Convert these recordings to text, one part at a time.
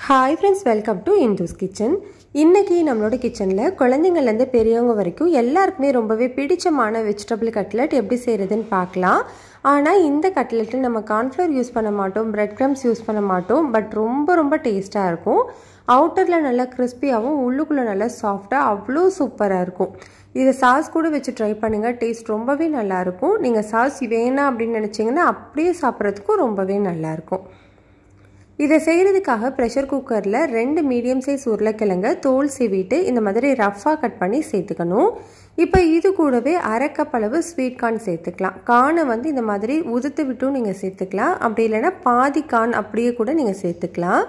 Hi friends, welcome to Indu's Kitchen. இன்னைக்கு நம்மளோட கிச்சன்ல குழந்தைங்கள்ல இருந்து பெரியவங்க வரைக்கும் எல்லாருக்குமே ரொம்பவே பிடிச்சமான வெஜிடபிள் கட்லெட் எப்படி செய்யறதுன்னு பார்க்கலாம். ஆனா இந்த கட்லெட்ல நம்ம கார்ன்ஃப்ளவர் யூஸ் பண்ண மாட்டோம், பிரெட் கிரம்ஸ் யூஸ் பண்ண மாட்டோம், பட் ரொம்ப டேஸ்டா இருக்கும். அவுட்டர்ல நல்லா கிறிஸ்பியாவும் உள்ளுக்குள்ள நல்லா சாஃப்ட்டா அவ்வளோ சூப்பரா இருக்கும். இத சாஸ் கூட வச்சு ட்ரை பண்ணுங்க, டேஸ்ட் ரொம்பவே நல்லா இருக்கும். நீங்க சாஸ் வேணாம் அப்படின்னு நினைச்சீங்கன்னா அப்படியே சாப்பிட்றதுக்கும் ரொம்பவே நல்லா இருக்கும். இதை செய்கிறதுக்காக ப்ரெஷர் குக்கரில் 2 மீடியம் சைஸ் உருளைக்கிழங்க தோல் சீவிட்டு இந்த மாதிரி ரஃப்பாக கட் பண்ணி சேர்த்துக்கணும். இப்போ இது கூடவே அரை கப் அளவு ஸ்வீட் கார்ன் சேர்த்துக்கலாம். கார்னை இந்த மாதிரி உதுத்து விட்டும் நீங்கள் சேர்த்துக்கலாம், அப்படி இல்லைன்னா பாதி கார்ன் அப்படியே கூட நீங்கள் சேர்த்துக்கலாம்.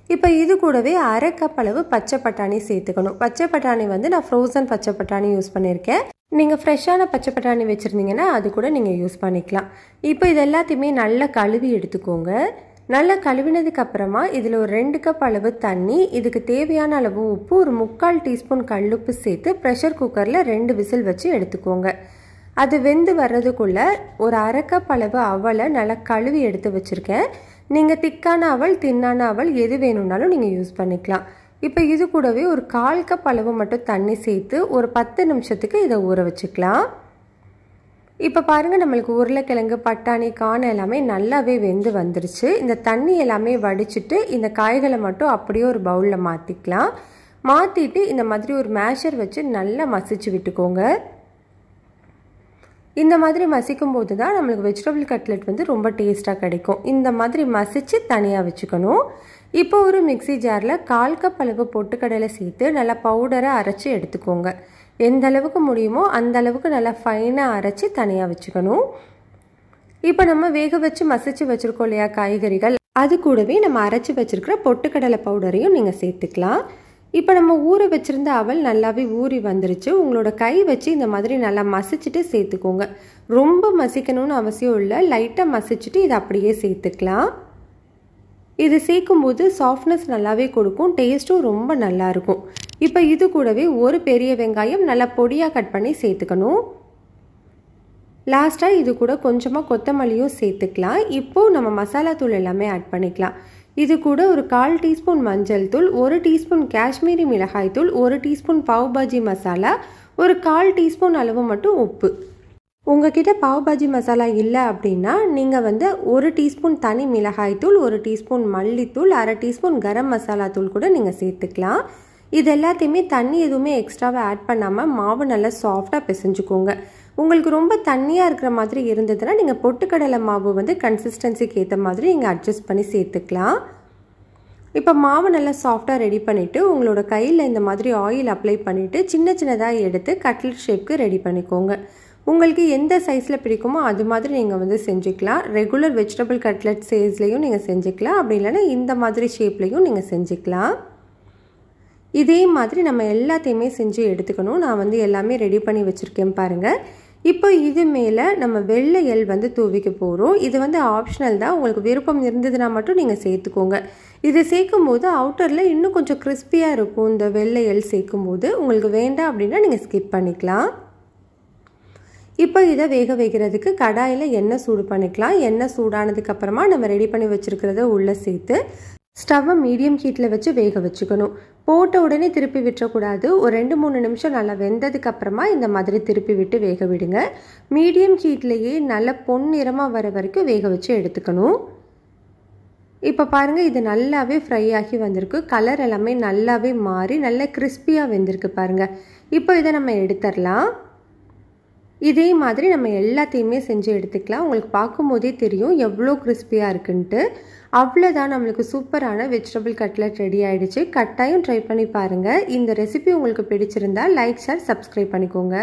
இப்போ இது கூடவே அரை கப் அளவு பச்சை பட்டாணி சேர்த்துக்கணும். பச்சை பட்டாணி நான் ஃப்ரோசன் பச்சை பட்டாணி யூஸ் பண்ணியிருக்கேன். நீங்கள் ஃப்ரெஷ்ஷான பச்சை பட்டாணி வச்சுருந்தீங்கன்னா அது கூட நீங்கள் யூஸ் பண்ணிக்கலாம். இப்போ இது எல்லாத்தையுமே நல்லா கழுவி எடுத்துக்கோங்க. நல்லா கழுவினதுக்கு அப்புறமா இதில் ஒரு 2 கப் அளவு தண்ணி, இதுக்கு தேவையான அளவு உப்பு, ஒரு 3/4 டீஸ்பூன் கல்லுப்பு சேர்த்து ப்ரெஷர் குக்கரில் 2 விசில் வச்சு எடுத்துக்கோங்க. அது வெந்து வர்றதுக்குள்ள ஒரு அரை கப் அளவு அவலை நல்லா கழுவி எடுத்து வச்சுருக்கேன். நீங்கள் திக்கான அவல், தின்னான அவல் எது வேணும்னாலும் நீங்கள் யூஸ் பண்ணிக்கலாம். இப்போ இது கூடவே ஒரு 1/4 கப் அளவு மட்டும் தண்ணி சேர்த்து ஒரு 10 நிமிஷத்துக்கு இதை ஊற வச்சுக்கலாம். இப்போ பாருங்கள், நம்மளுக்கு உருளைக்கிழங்கு, பட்டாணி, கார்ன் எல்லாமே நல்லாவே வெந்து வந்துருச்சு. இந்த தண்ணி எல்லாமே வடிச்சிட்டு இந்த காய்களை மட்டும் அப்படியே ஒரு பவுலில் மாற்றிக்கலாம். மாற்றிட்டு இந்த மாதிரி ஒரு மேஷர் வச்சு நல்லா மசிச்சு விட்டுக்கோங்க. இந்த மாதிரி மசிக்கும் போது தான் நம்மளுக்கு வெஜிடபிள் கட்லெட் ரொம்ப டேஸ்ட்டாக கிடைக்கும். இந்த மாதிரி மசிச்சு தனியாக வச்சுக்கணும். இப்போ ஒரு மிக்சி ஜாரில் 1/4 கப் அளவு பொட்டுக்கடலை சேர்த்து நல்லா பவுடரை அரைச்சி எடுத்துக்கோங்க. எந்த அளவுக்கு முடியுமோ அந்த அளவுக்கு நல்லா ஃபைனாக அரைச்சி தனியாக வச்சுக்கணும். இப்போ நம்ம வேக வச்சு மசிச்சு வச்சுருக்கோம் இல்லையா காய்கறிகள், அது கூடவே நம்ம அரைச்சி வச்சுருக்கிற பொட்டுக்கடலை பவுடரையும் நீங்கள் சேர்த்துக்கலாம். இப்போ நம்ம ஊற வச்சுருந்த அவல் நல்லாவே ஊறி வந்துருச்சு. உங்களோட கை வச்சு இந்த மாதிரி நல்லா மசிச்சுட்டு சேர்த்துக்கோங்க. ரொம்ப மசிக்கணும்னு அவசியம் இல்லை, லைட்டாக மசிச்சுட்டு இதை அப்படியே சேர்த்துக்கலாம். இது சேர்க்கும்போது சாஃப்ட்னஸ் நல்லாவே கொடுக்கும், டேஸ்ட்டும் ரொம்ப நல்லாயிருக்கும். இப்போ இது கூடவே ஒரு பெரிய வெங்காயம் நல்லா பொடியாக கட் பண்ணி சேர்த்துக்கணும். லாஸ்ட்டாக இது கூட கொஞ்சமாக கொத்தமல்லியும் சேர்த்துக்கலாம். இப்போது நம்ம மசாலா தூள் எல்லாமே ஆட் பண்ணிக்கலாம். இது கூட ஒரு 1/4 டீஸ்பூன் மஞ்சள் தூள், 1 டீஸ்பூன் காஷ்மீரி மிளகாய் தூள், 1 டீஸ்பூன் பாவ் பாஜி மசாலா, ஒரு 1/4 டீஸ்பூன் அளவு மட்டும் உப்பு. உங்ககிட்ட பாவ் பாஜி மசாலா இல்லை அப்படின்னா நீங்கள் 1 டீஸ்பூன் தனி மிளகாய் தூள், 1 டீஸ்பூன் மல்லித்தூள், அரை டீஸ்பூன் கரம் மசாலா தூள் கூட நீங்கள் சேர்த்துக்கலாம். இது எல்லாத்தையுமே தண்ணி எதுவுமே எக்ஸ்ட்ராவாக ஆட் பண்ணாமல் மாவு நல்லா சாஃப்டாக பிசைஞ்சுக்கோங்க. உங்களுக்கு ரொம்ப தண்ணியாக இருக்கிற மாதிரி இருந்ததுன்னா நீங்கள் பொட்டுக்கடலை மாவு கன்சிஸ்டன்சிக்கு ஏற்ற மாதிரி நீங்கள் அட்ஜஸ்ட் பண்ணி சேர்த்துக்கலாம். இப்போ மாவு நல்லா சாஃப்டாக ரெடி பண்ணிவிட்டு உங்களோட கையில் இந்த மாதிரி ஆயில் அப்ளை பண்ணிவிட்டு சின்னதாக எடுத்து கட்லெட் ஷேப்க்கு ரெடி பண்ணிக்கோங்க. உங்களுக்கு எந்த சைஸில் பிடிக்குமோ அது மாதிரி நீங்கள் செஞ்சுக்கலாம். ரெகுலர் வெஜிடபிள் கட்லெட் சைஸ்லையும் நீங்கள் செஞ்சுக்கலாம், அப்படி இல்லைன்னா இந்த மாதிரி ஷேப்லையும் நீங்கள் செஞ்சுக்கலாம். இதே மாதிரி நம்ம எல்லாத்தையுமே செஞ்சு எடுத்துக்கணும். நான் எல்லாமே ரெடி பண்ணி வச்சுருக்கேன் பாருங்கள். இப்போ இது மேலே நம்ம வெள்ளை எள் தூவிக்க போகிறோம். இது ஆப்ஷனல் தான், உங்களுக்கு விருப்பம் இருந்ததுன்னா மட்டும் நீங்கள் சேர்த்துக்கோங்க. இது சேர்க்கும் போது அவுட்டரில் இன்னும் கொஞ்சம் கிறிஸ்பியாக இருக்கும். இந்த வெள்ளை எள் சேர்க்கும் போது உங்களுக்கு வேண்டாம் அப்படின்னா நீங்கள் ஸ்கிப் பண்ணிக்கலாம். இப்போ இதை வேக வைக்கிறதுக்கு கடாயில் எண்ணெய் சூடு பண்ணிக்கலாம். எண்ணெய் சூடானதுக்கப்புறமா நம்ம ரெடி பண்ணி வச்சுருக்கிறத உள்ளே சேர்த்து ஸ்டவ்வை மீடியம் ஹீட்டில் வச்சு வேக வச்சுக்கணும். போட்ட உடனே திருப்பி விட்டுறக்கூடாது. ஒரு 2-3 நிமிஷம் நல்லா வெந்ததுக்கப்புறமா இந்த மாதிரி திருப்பி விட்டு வேக விடுங்க. மீடியம் ஹீட்லேயே நல்லா பொன்னிறமாக வர வரைக்கும் வேக வச்சு எடுத்துக்கணும். இப்போ பாருங்கள், இது நல்லாவே ஃப்ரை ஆகி வந்திருக்கு. கலர் எல்லாமே நல்லாவே மாறி நல்லா கிறிஸ்பியாக வெந்திருக்கு பாருங்கள். இப்போ இதை நம்ம எடுத்துடலாம். இதே மாதிரி நம்ம எல்லாத்தையுமே செஞ்சு எடுத்துக்கலாம். உங்களுக்கு பார்க்கும்போதே தெரியும் எவ்வளோ கிறிஸ்பியாக இருக்குன்ட்டு. அவ்வளோதான், நம்மளுக்கு சூப்பரான வெஜிடபிள் கட்லெட் ரெடி ஆகிடுச்சு. கட்டாயம் ட்ரை பண்ணி பாருங்கள். இந்த ரெசிபி உங்களுக்கு பிடிச்சிருந்தா லைக், ஷேர், சப்ஸ்கிரைப் பண்ணிக்கோங்க.